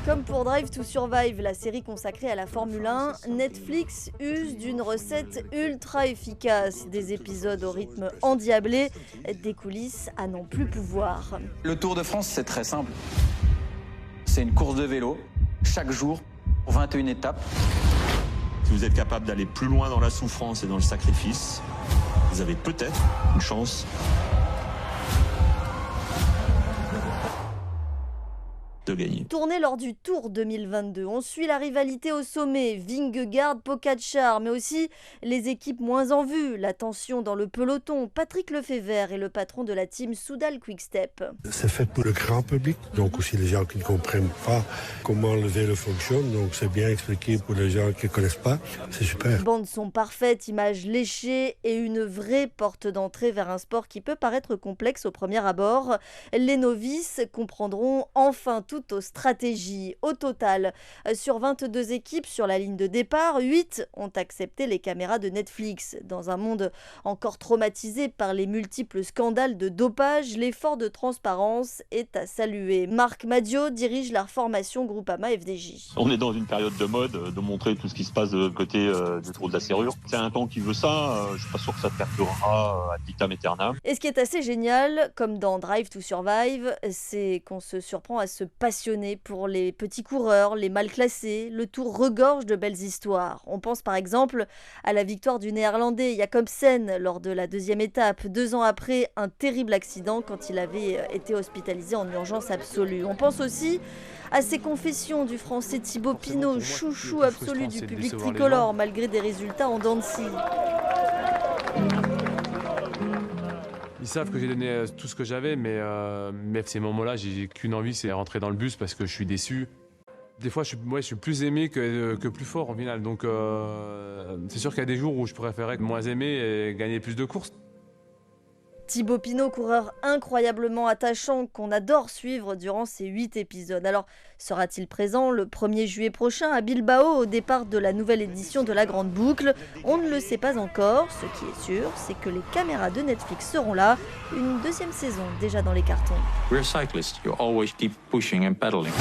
Comme pour Drive to Survive, la série consacrée à la Formule 1, Netflix use d'une recette ultra efficace. Des épisodes au rythme endiablé, des coulisses à n'en plus pouvoir. Le Tour de France, c'est très simple. C'est une course de vélo, chaque jour, pour 21 étapes. Si vous êtes capable d'aller plus loin dans la souffrance et dans le sacrifice, vous avez peut-être une chance de gagner. Tourné lors du Tour 2022, on suit la rivalité au sommet, Vingegaard-Pogačar, mais aussi les équipes moins en vue, la tension dans le peloton. Patrick Lefebvre est le patron de la team Soudal Quick-Step. C'est fait pour le grand public, donc aussi les gens qui ne comprennent pas comment le vélo fonctionne, donc c'est bien expliqué pour les gens qui ne connaissent pas, c'est super. Bandes sont parfaites, images léchées et une vraie porte d'entrée vers un sport qui peut paraître complexe au premier abord. Les novices comprendront enfin tout aux stratégies. Au total, sur 22 équipes sur la ligne de départ, 8 ont accepté les caméras de Netflix. Dans un monde encore traumatisé par les multiples scandales de dopage, l'effort de transparence est à saluer. Marc Madio dirige la formation Groupama FDJ. On est dans une période de mode, de montrer tout ce qui se passe de côté du trou de la serrure. C'est un temps qui veut ça, je suis pas sûr que ça perdurera ad vitam aeternam. Et ce qui est assez génial, comme dans Drive to Survive, c'est qu'on se surprend à se passionné pour les petits coureurs, les mal classés. Le Tour regorge de belles histoires. On pense par exemple à la victoire du Néerlandais Jacobsen lors de la deuxième étape, 2 ans après un terrible accident quand il avait été hospitalisé en urgence absolue. On pense aussi à ces confessions du Français Thibaut Pinot, chouchou absolu du public tricolore malgré des résultats en dents de scie. Ils savent que j'ai donné tout ce que j'avais, mais ces moments-là, j'ai qu'une envie, c'est rentrer dans le bus parce que je suis déçu. Des fois, je suis plus aimé que plus fort au final. Donc, c'est sûr qu'il y a des jours où je préférerais être moins aimé et gagner plus de courses. Thibaut Pinot, coureur incroyablement attachant qu'on adore suivre durant ces 8 épisodes. Alors, sera-t-il présent le 1er juillet prochain à Bilbao au départ de la nouvelle édition de la Grande Boucle? On ne le sait pas encore. Ce qui est sûr, c'est que les caméras de Netflix seront là. Une deuxième saison déjà dans les cartons. We're cyclists. You always keep pushing and pedaling.